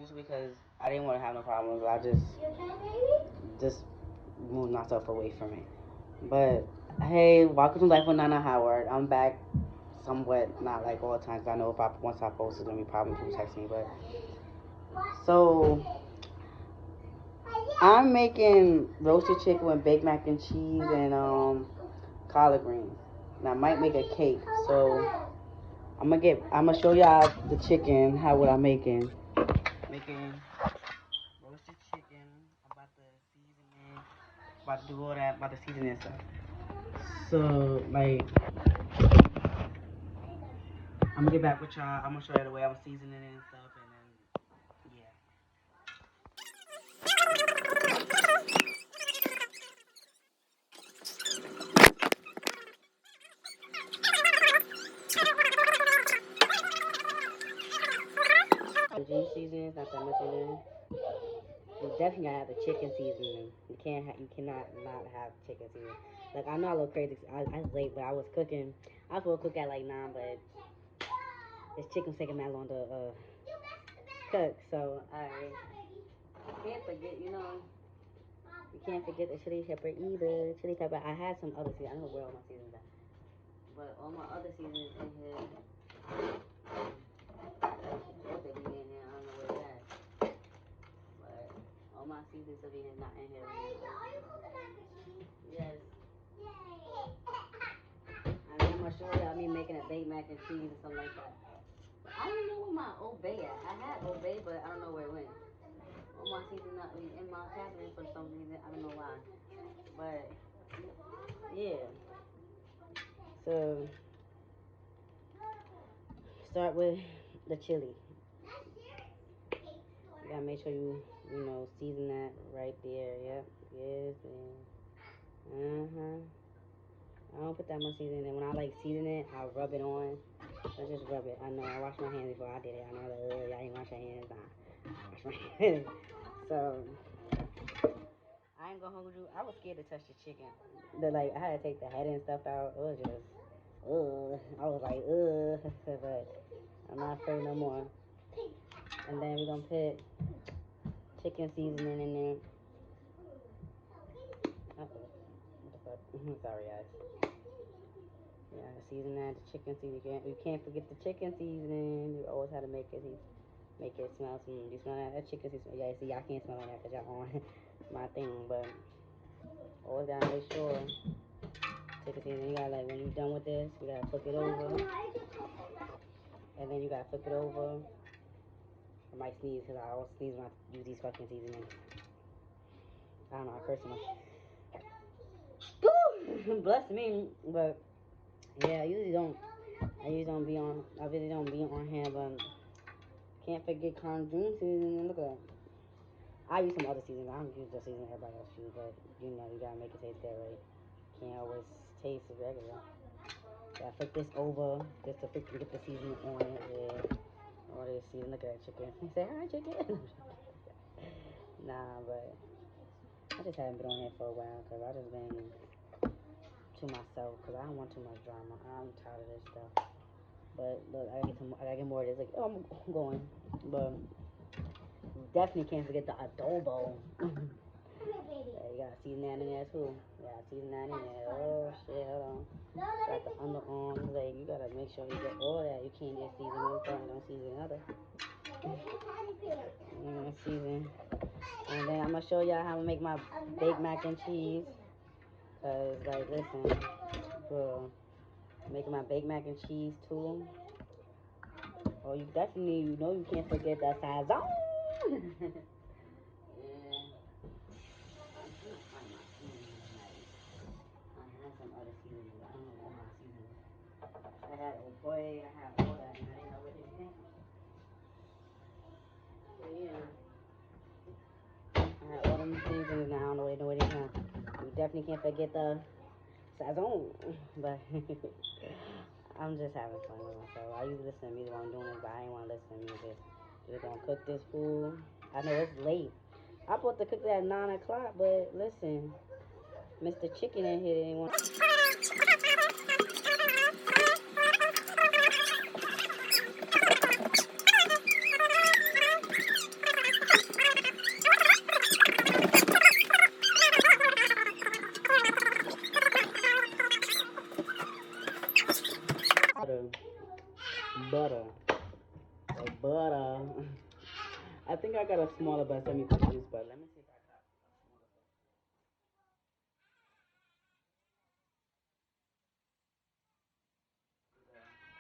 just because I didn't want to have no problems. I just moved myself away from it. But hey, welcome to Life with Nana Howard. I'm back somewhat, not like all the time. 'Cause I know if I once I post, it's gonna be problems. People text me, but so I'm making roasted chicken with baked mac and cheese and collard greens. And I might make a cake. So I'm gonna show y'all the chicken, how what I'm making. Making roasted chicken. I'm about to season it. About to do all that. About to season it stuff. So like, I'm gonna get back with y'all. I'm gonna show you the way I'm seasoning it and stuff, and then yeah. G seasoning, not that much in there. You definitely gotta have the chicken seasoning. You cannot not have chicken seasoning. Like I know I look crazy. I was late, but I was cooking. I was supposed to cook at like 9, but this chicken's taking that long to cook. So I can't forget, you can't forget the chili pepper either. Chili pepper. I had some other seasonings. I don't know where all my seasonings are, but all my other seasonings in here. What they be in here? I don't know where it's at. But all my seasonings are being not in here. Yes. I mean, I'm gonna show y'all me making a baked mac and cheese or something like that. I don't know where my Obey at. I had Obey, but I don't know where it went. All my seasons not in my cabinet for some reason. I don't know why. But yeah. So start with the chili. You gotta make sure you season that right there. Yep. Yes. I don't put that much seasoning in. When I like season it, I rub it on. I just rub it. I know I washed my hands before I did it. I know like, y'all ain't wash your hands. Nah, I wash my hands. So I ain't gonna hold you. I was scared to touch the chicken. I had to take the head and stuff out. It was just, I was like, but I'm not afraid no more. And then we're gonna put chicken seasoning in there. Uh-oh. What the fuck? Sorry, guys. Yeah, season that, the chicken seasoning. You can't forget the chicken seasoning. You always have to make it smell some. You smell that chicken seasoning? Yeah, see, y'all can't smell that because y'all on my thing, but always gotta make sure chicken seasoning. You gotta when you're done with this, you gotta flip it over, and then you gotta flip it over. I might sneeze because I always sneeze when I use these fucking seasonings. I don't know, I curse so much. Bless me, but yeah, I usually don't be on hand, but can't forget Conjun seasoning. Look at that. I use some other seasonings. I don't use the seasoning everybody else use, but you gotta make it taste good, right? Can't always taste it regular. Gotta flip this over just to freaking get the seasoning on it. Yeah. All this seasoning. Look at that chicken. Say hi, chicken. Nah, but I just haven't been on here for a while because I just been to myself because I don't want too much drama. I'm tired of this stuff. But look, I gotta get more of this. Like, oh, I'm going. But definitely can't forget the adobo. Yeah, you gotta season that in there too. You gotta season that in there. Oh shit, hold on. Got the underarms. Like, you gotta make sure you get all that. You can't just season one part and don't season another. Season. And then I'm gonna show y'all how to make my baked mac and cheese. Cause like, listen, bro, making my baked mac and cheese too. Oh, you definitely, you can't forget that sazon. Yeah. I had some other seasonings. I don't know all my seasonings. I had oh boy, I had all that, and I didn't know what it meant. So yeah, I had all them seasonings, and I don't know what it is now. You definitely can't forget the sazon, but I'm just having fun with myself. I usually listen to music while I'm doing this, but I ain't want to listen to music. Just gonna cook this food. I know it's late. I supposed to cook that at 9 o'clock, but listen, Mr. Chicken in here didn't want. got a smaller but semi-cut juice, but let me see if I got a smaller.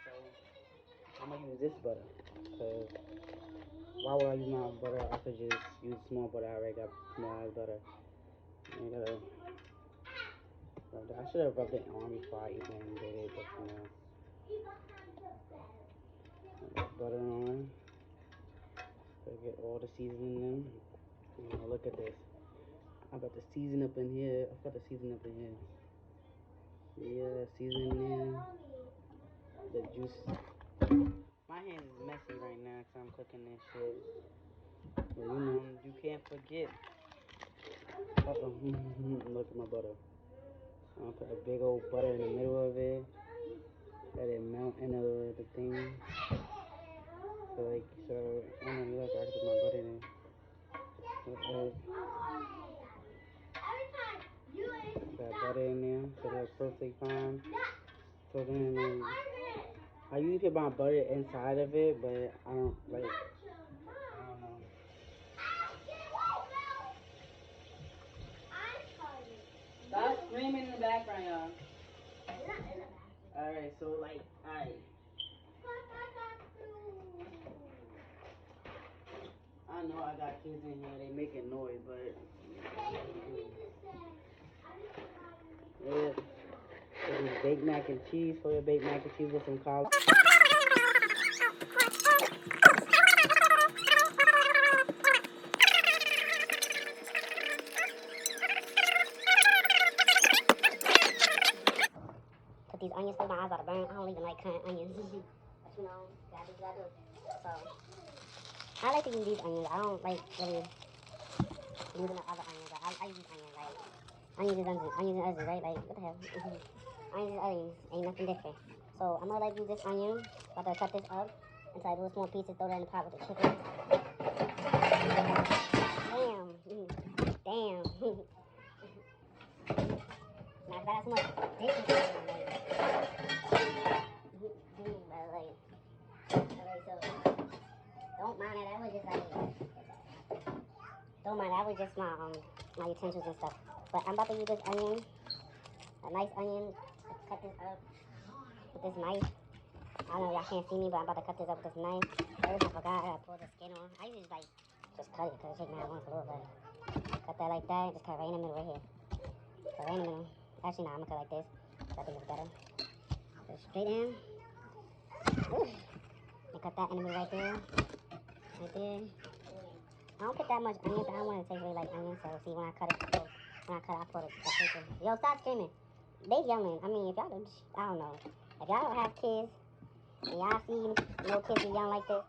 So I'm gonna use this butter. Cause why would I use my butter? I could just use small butter. I already got small butter. I gotta rub that. I should have rubbed it on before I even did it, but you know. Butter on. So get all the seasoning in. You know, look at this. I got the season up in here. I got the season up in here. Yeah, seasoning in. The juice. My hands is messy right now because I'm cooking this shit. But you know, you can't forget. Uh-oh. Look at my butter. I'm gonna put a big old butter in the middle of it. Let it melt in the thing. So I don't know, you like I put my butter in. Got butter in there, so that's perfectly fine. So then I usually put my butter inside of it, but I don't like. I don't know. Stop screaming in the background, y'all. All right, so like, all right. I know I got kids in here, they making noise, but yeah. This is baked mac and cheese for your baked mac and cheese with some collard. Put these onions through my eyes about to burn. I don't even like cutting onions. But you know, gotta do what I do. So I like to use these onions. I don't like really using the other onions. I use these onions. Like onions is onions, right? Like what the hell? Onions is onions. Ain't nothing different. So I'm gonna like use this onion. About to cut this up into like little small pieces. Throw that in the pot with the chicken. Damn. Damn. Nah, 'cause I got so much dishes going on. Like, alright, so don't mind that. That was just like, don't mind. That was just my utensils and stuff. But I'm about to use this onion, a nice onion. Cut this up with this knife. I don't know if y'all can't see me, but I'm about to cut this up with this knife. I just forgot I gotta pull the skin on. I usually just cut it because it takes me once a little bit. Cut that like that. Just cut right in the middle right here. Cut right in the middle. Actually, nah, I'm gonna cut like this. I think it's better. Go straight in. Ooh. And cut that in the middle right there. Right there. I don't put that much onions. I don't want to taste really like onions. So see, when I cut it, I put the paper. Yo, stop screaming. They yelling. I mean, if y'all don't, I don't know. If y'all don't have kids, and y'all see no kids be yelling like this,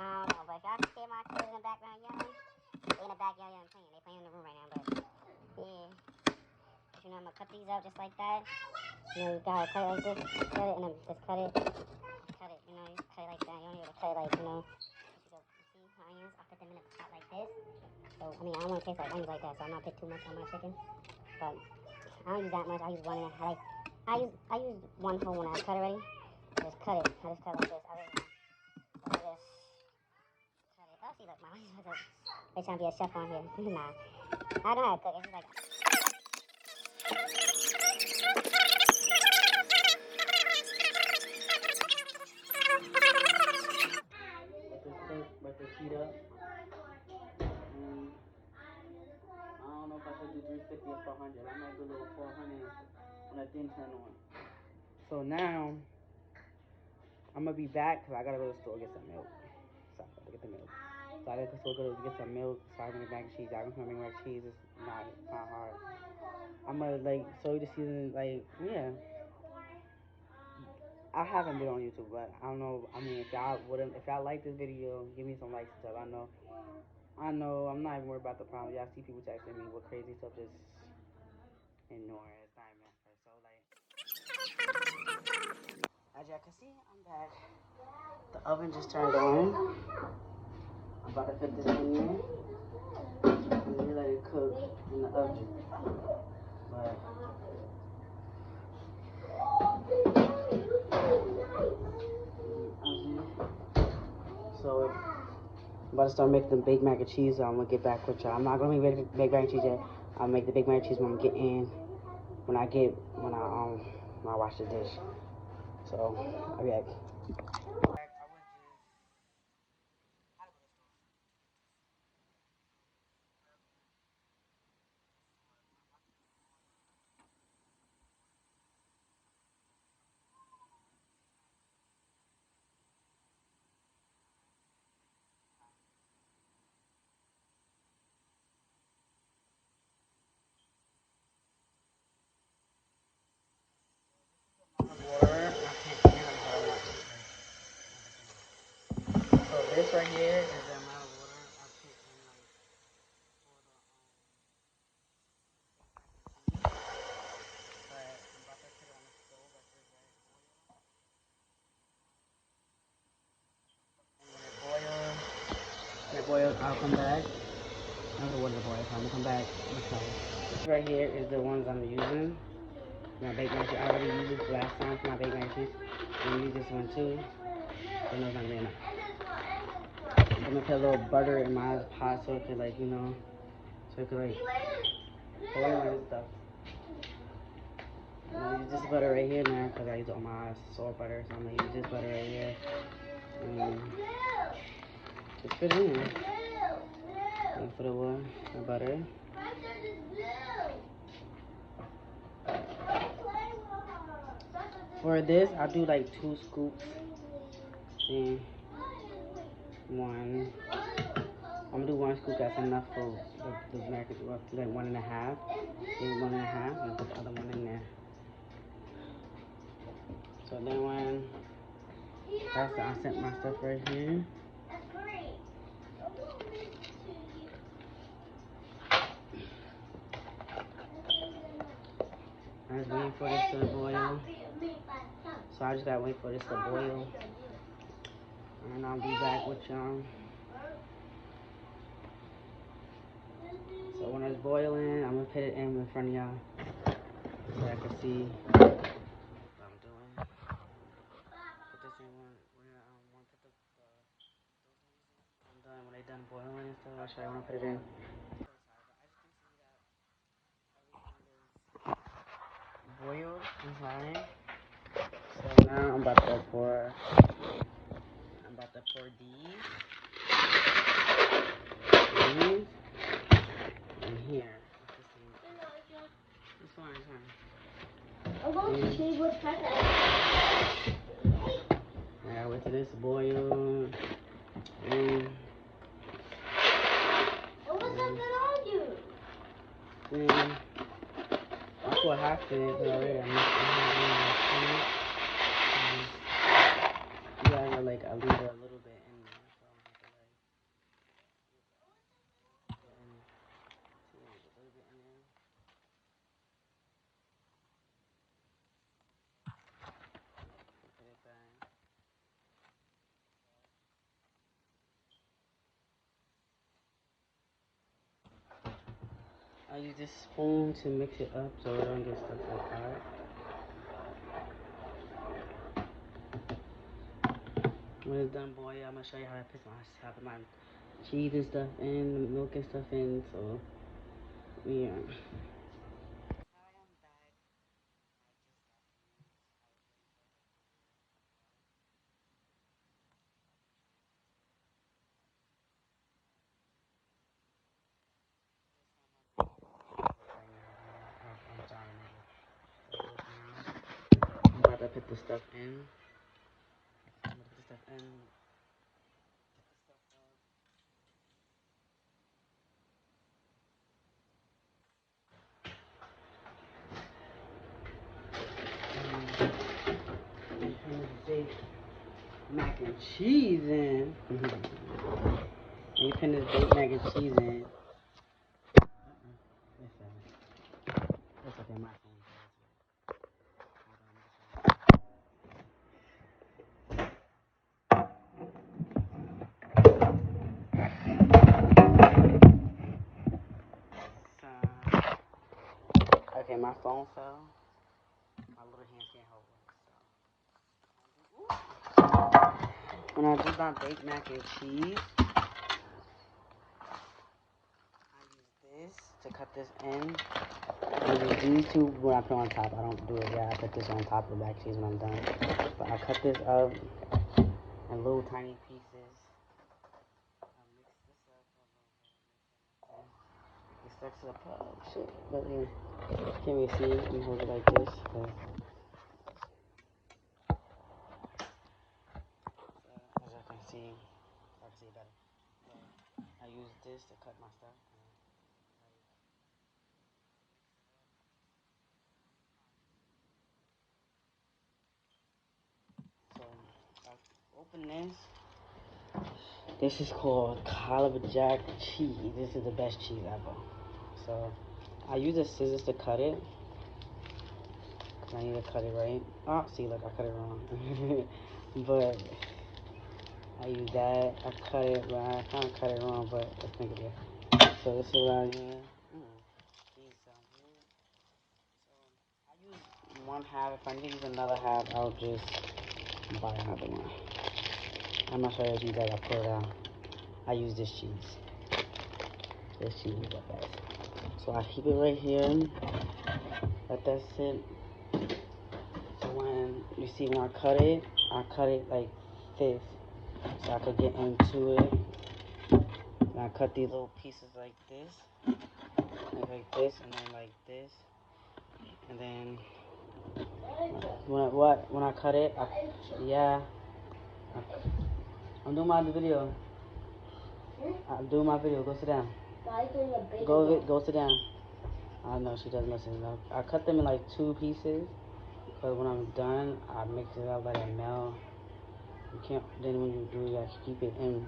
I don't know. But if y'all see my kids in the background yelling, they in the backyard yelling playing. They playing in the room right now. But yeah, you know, I'm gonna cut these up just like that. You know, you gotta cut it like this. Cut it and then just cut it. Cut it. You know, you cut it like that. You don't even cut it like, you know. See my onions? I put them in a pot like this. So I mean, I don't want to taste like onions like that, so I'm not put too much on my chicken. But I don't use that much. I use one and I use one whole one. I cut already. I just cut it. I just cut like this. I just cut it. Oh, see, look, my onions are they trying to be a chef on here. Nah, I know how to cook. It's just like. Let this heat up. I don't know if I should do 350 or 400. I might do a little 400 when that thing turn on. So now I'm gonna be back because I gotta go to the store get some milk. So I gotta get the milk. So I gotta go get some milk. So I can make mac and cheese. I can make mac and cheese. It's not hard. I'm gonna like show you the season. Like yeah. I haven't been on YouTube, but I don't know. I mean, if y'all like this video, give me some likes and stuff. I know. I'm not even worried about the problem. Y'all see people texting me with crazy stuff, just ignore it. It's not even effort. So like, as y'all can see, I'm back. The oven just turned on. I'm about to put this in there and then let it cook in the oven. But so I'm about to start making the Big Mac and cheese, so I'm gonna get back with y'all. I'm not gonna make Big Mac and cheese yet. I'll make the Big Mac and cheese when I wash the dish. So I'll be back. So this right here is the amount of water I put in like but I'm about to put it on the stove at this right when it boils, I'll come back. I don't know what the boil, so I'm gonna come back. This right here is the ones I'm using. My baked mac and cheese. I already used this last time for my baked mac and cheese. I'm gonna use this one too. I know it's not gonna be enough. I'm gonna put a little butter in my pot so it could like, so it could like boil and stuff. I'm gonna use this butter right here now because I use all my salt butter, so I'm gonna use this butter right here. Just put it in. And put the butter. For this, I'll do like 2 scoops. And 1. I'm gonna do 1 scoop. That's enough for the mac and cheese. Like 1.5. Then 1.5. And put the other one in there. So then when I set my stuff right here. I was waiting for this to boil. So I just gotta wait for this to boil. And I'll be back with y'all. So when it's boiling, I'm gonna put it in front of y'all so I can see what I'm doing. Put this in one put the I'm done when they done boiling and stuff. I'll show you when I put it in. Boiled inside. So now I'm about to pour these in here. It's fine. I'm going to see what's happening. I wait till this boil. And what's happening on you? Then I put half of it already. You gotta like I leave it a little bit in there, so I have to like put a little bit in there. Put it back. I use this spoon to mix it up so it don't get stuck to the pot. When it's done boiling, I'm gonna show you how I put my cheese and stuff in, the milk and stuff in. So yeah. I'm about to put the stuff in. I'm gonna put the stuff in. Big mac and cheese in. You put this big mac and cheese in. That's okay, my phone. Okay, my phone fell. My little hand can't hold it. So when I do my baked mac and cheese, this to cut this in. I use these two when I put on top. I don't do it yet. I put this on top of the mac cheese when I'm done. But I cut this up in little tiny pieces. I mix this up a little bit. It starts to shit. But yeah, can't really see. Let me hold it like this. But, as I can see, I can see it better. So I use this to cut my stuff. So I open this. This is called Caliber Jack cheese. This is the best cheese ever. So I use the scissors to cut it. Cause I need to cut it right. Oh, see, look, I cut it wrong. But I use that. I cut it, but I kind of cut it wrong. But let's think of it. So this is what I use. These sound good. So I use one half. If I need to use another half, I'll just buy another one. I'm not sure if you guys I put it out. I use this cheese. This cheese is the best. So I keep it right here. Let that sit. So when you see when I cut it like this. So I could get into it. And I cut these little pieces like this. Like this and then like this. And then when I cut it, I'm doing my video. I'm doing my video. Go sit down. Go sit down. I know she doesn't listen enough. I cut them in like 2 pieces. But when I'm done, I mix it up, let it melt. You can't. Then when you do, you gotta keep it in.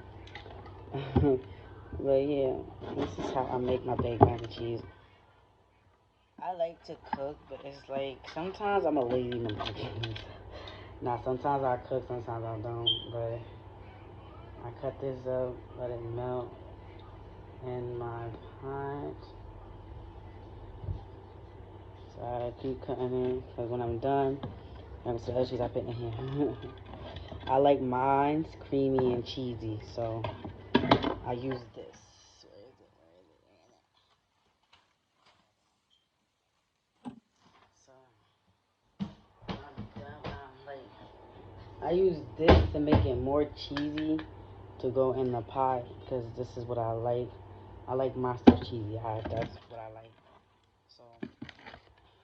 But yeah, this is how I make my baked mac and cheese. I like to cook, but it's like sometimes I'm a lazy motherfucker. Now sometimes I cook, sometimes I don't. But I cut this up, let it melt in my pot. So I keep cutting it, because when I'm done, I'm gonna see other cheese I put in here. I like mine's creamy and cheesy, so I use this. Where is it? So when I'm done, I use this to make it more cheesy to go in the pot, because this is what I like. I like my stuff cheesy. That's what I like. So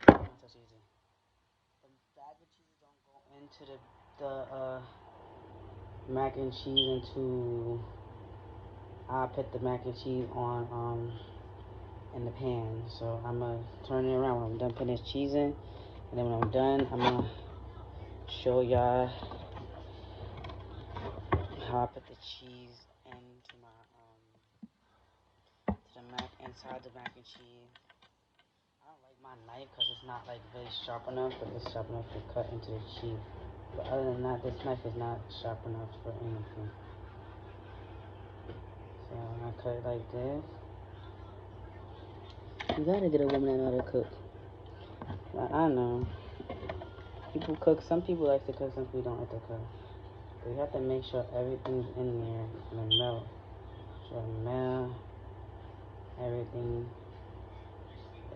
my stuff cheesy. The bag of cheese don't go into the mac and cheese into. I put the mac and cheese on in the pan. So I'm gonna turn it around when I'm done putting this cheese in, and then when I'm done, I'm gonna show y'all how I put the cheese into my to the mac inside the mac and cheese. I don't like my knife because it's not like really sharp enough, but it's sharp enough to cut into the cheese. But other than that, this knife is not sharp enough for anything. So I cut it like this. You gotta get a woman that know how to cook. I know. People cook. Some people like to cook. Some people don't like to cook. But you have to make sure everything's in there and it melt. So it melt everything.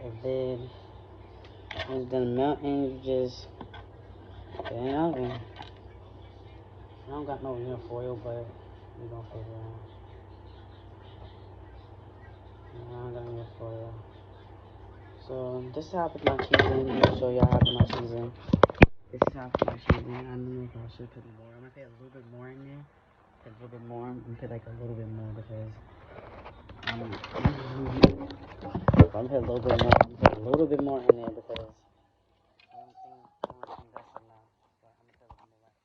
It did. When it's done melting, you just put it in the oven. I don't got no foil, but we gonna figure it out. I don't got no foil. So this is how I put my cheese in. I'm gonna show y'all how I put my cheese in. This is how I put my cheese in. I don't know if I should put more. I'm gonna put a little bit more in there. Put a little bit more. I'm gonna put like a little bit more because I'm gonna put a little bit more. I'm gonna put a little bit more in there because I don't think that's enough. But I'm gonna put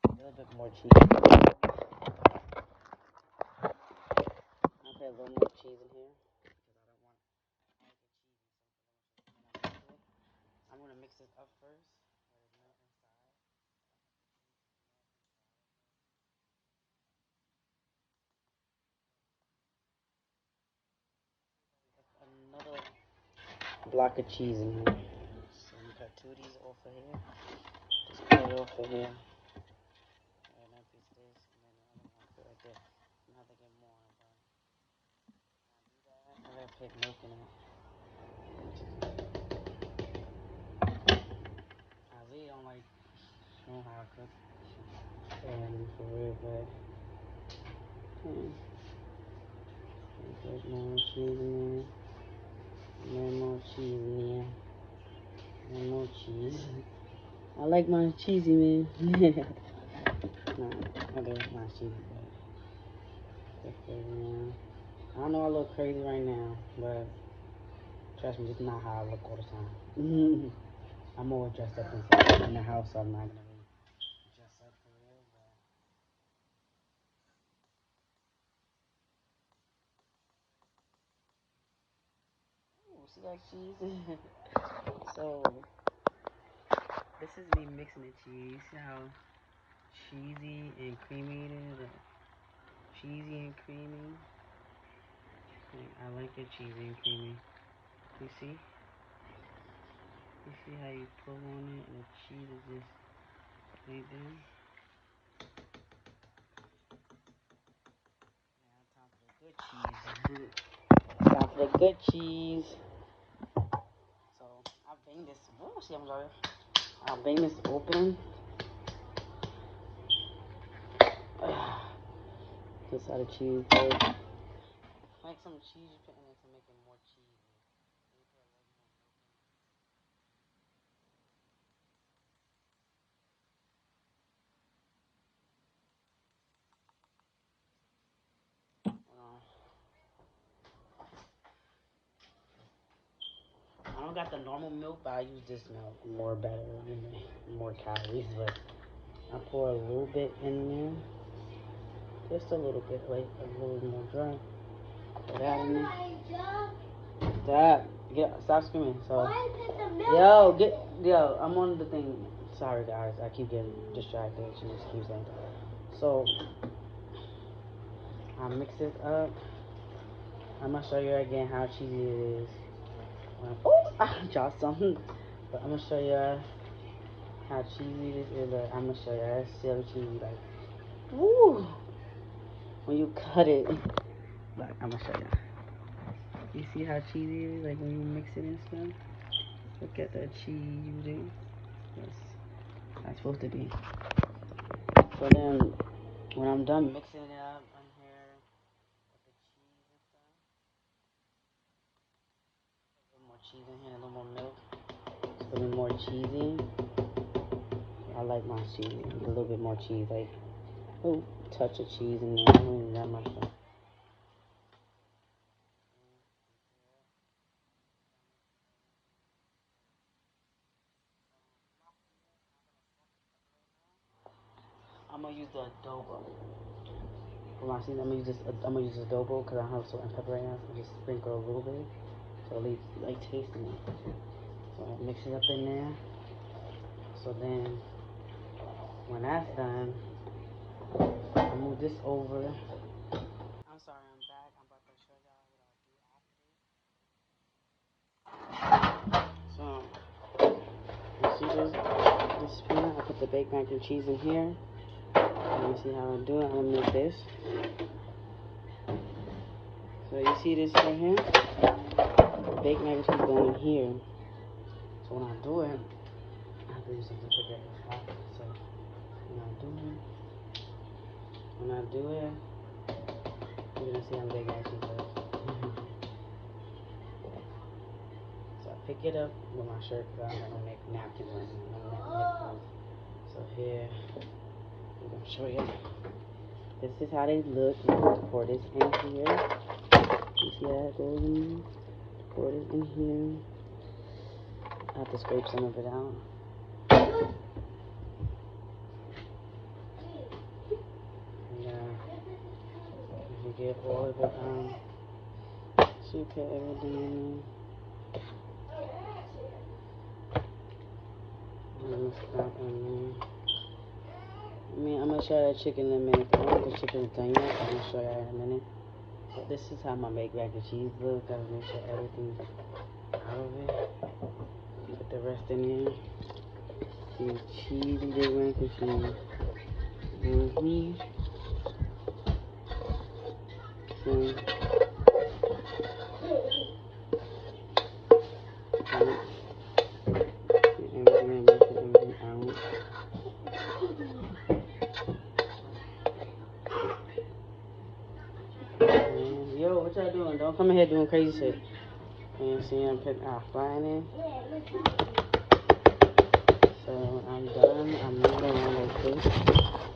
a little bit more cheese. I'm gonna put a little more cheese in here because I don't want all the cheese and stuff. I'm gonna mix it up first. Let it melt inside. Another block of cheese in here. So we cut 2 of these off of here. Just cut it off of here. And then piece this, and then the other one put right there. I'm gonna have to get more, but when I do that, I gotta put milk in it. Isaiah don't like know how to cook. And for real, but put more cheese in there. And more cheese in there. And more cheese. I like my cheesy, man. Nah, I do my cheesy, but I know I look crazy right now, but trust me, this is not how I look all the time. I'm always dressed up inside in the house, so I'm not gonna really dress up for real. But ooh, see that cheese? So this is me mixing the cheese. See how cheesy and creamy it is? Cheesy and creamy. I like it cheesy and creamy. You see? You see how you pull on it and the cheese is just right there? Now time for the good cheese. Time for the good cheese. So I bang this. Oh, see, I'm sorry. I'll bang this open. This how the cheese goes. Like some cheese you put in it to make it more cheesy. I don't got the normal milk, but I use this milk more better, more calories. But I pour a little bit in there, just a little bit, like a little more dry. Put that in there. Stop screaming. So, yo, I'm on the thing. Sorry guys, I keep getting distracted. She just keeps saying that. So, I mix it up. I'm gonna show you again how cheesy it is. Oh, I dropped something. But I'm gonna show you how cheesy this is. But I'm gonna show you that's still cheesy. Like, woo! When you cut it, like I'm gonna show you. You see how cheesy it is? Like when you mix it and stuff. Look at that cheesy. Yes, that's supposed to be. So then, when I'm done mixing it up in here with the cheese and stuff, a little more cheese in here, a little more milk. It's a little more cheesy. I like my cheese. A little bit more cheese, like a touch of cheese in there. I don't even that much though. I'm gonna use the adobo. For my season, I'm gonna use this adobo because I don't have salt and pepper right now. So just sprinkle a little bit, so at least like tasting it. So I mix it up in there. So then, when that's done, I move this over. I'm sorry, I'm back. I'm about to show y'all what I do after. So, you see this spoon? I put the baked mac and cheese in here. And you see how I do it? I'm gonna make this. So you see this right here? The baked mac and cheese going in here. So when I do it, I have to do something to get it hot. So when I do it, you're gonna see how big mac and cheese is. So I pick it up with my shirt, but I'm gonna make napkins right now. So here, I'm gonna show you. This is how they look. Pour this in here. You see how it goes in? Pour this in here. I have to scrape some of it out. And you get all of it so you put everything in there. And I'm gonna stop in there. I'm gonna show you that chicken in a minute. I don't think the chicken is done yet. I'm gonna show you in a minute. But this is how my baked mac and cheese look. Gotta make sure everything's out of it. Put the rest in there. See, cheesy baked mac and cheese. coming here doing crazy shit. And see him flying in. So I'm done. I'm moving around like this.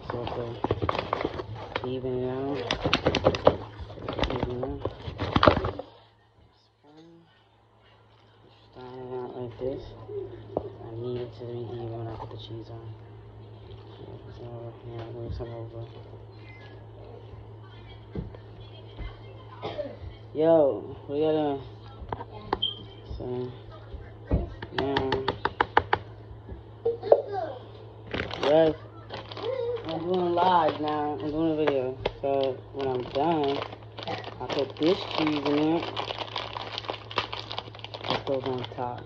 So even it out. Even it out. Starting out like this. I need it to be even when I put the cheese on. So yeah, move some over. Yo, we gotta. So now, yes, I'm doing live now. I'm doing a video. So when I'm done, I put this cheese in there. It goes on top.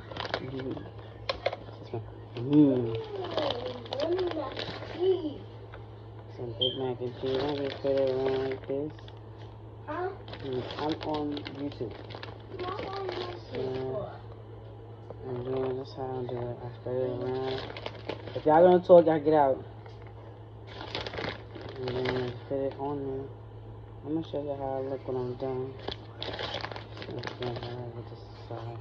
Some Big Mac and cheese. I'm gonna put it around like this. I'm on YouTube. So, and then that's how I do it. I spread it around. If y'all gonna talk, y'all get out. And then I put it on there. I'm gonna show you how I look when I'm done. So, with this side.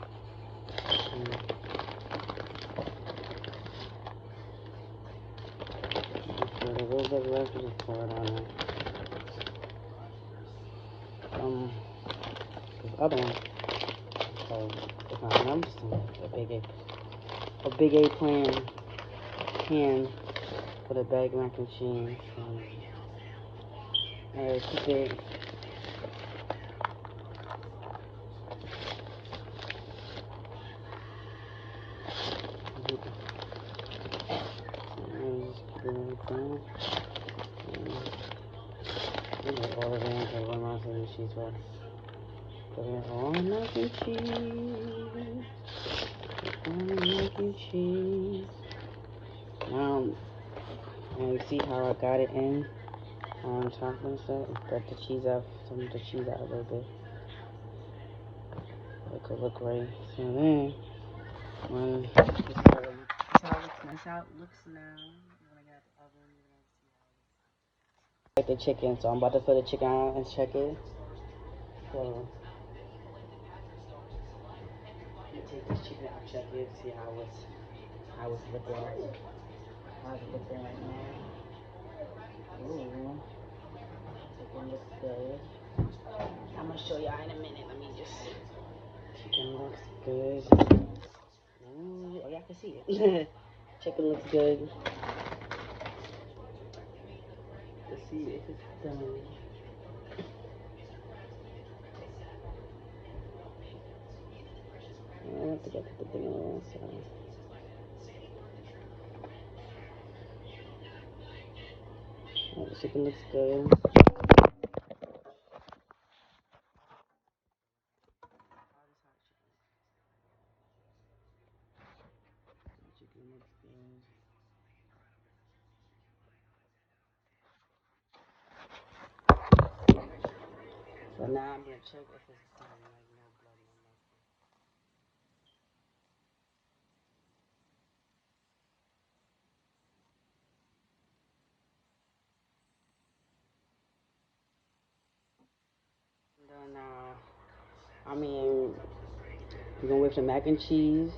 A little bit left, just pour it on there. This other one. So it's not number a big A pan for the Big Mac and cheese. Keep it. All of them, so one mac and cheese for. Put it on mac and cheese. On mac and cheese. Now, and you see how I got it in chocolate stuff? Got the cheese out, some of the cheese out a little bit. It could look right. So then, when that's how it looks now. When I got the oven, you're gonna see how it looks. Like the chicken, so I'm about to put the chicken out and check it. So let me take this chicken out, check it, see how it's looking. How's it looking right now? Ooh, chicken looks good. I'm gonna show y'all in a minute. Let me just. Chicken looks good. Ooh, oh, y'all can see it. Chicken looks good. Let's see if it's done. I have to get the thing on the wrong side. Oh, the chicken looks good. Chicken looks good. So now I'm gonna check if it's done, like no blood, no nothing. Done now. I mean, we're gonna whip some mac and cheese,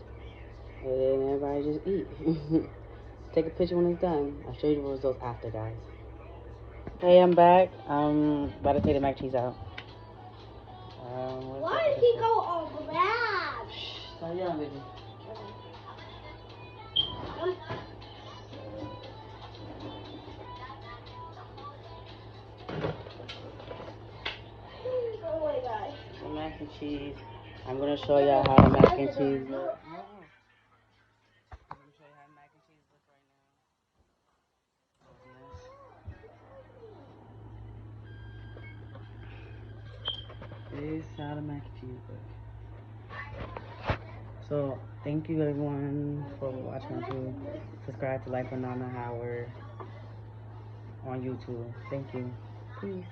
and then everybody just eat. Take a picture when it's done. I'll show you the results after, guys. Hey, I'm back. I'm about to take the mac and cheese out. Why did he go all grab? Stop yelling, baby. Oh my gosh. The mac and cheese. I'm gonna show y'all how the mac and cheese look. I'm gonna show you how the mac and cheese look right now. This is how the mac and cheese look. So thank you everyone for watching my video. Subscribe to Life with Nana Howard on YouTube. Thank you. Peace.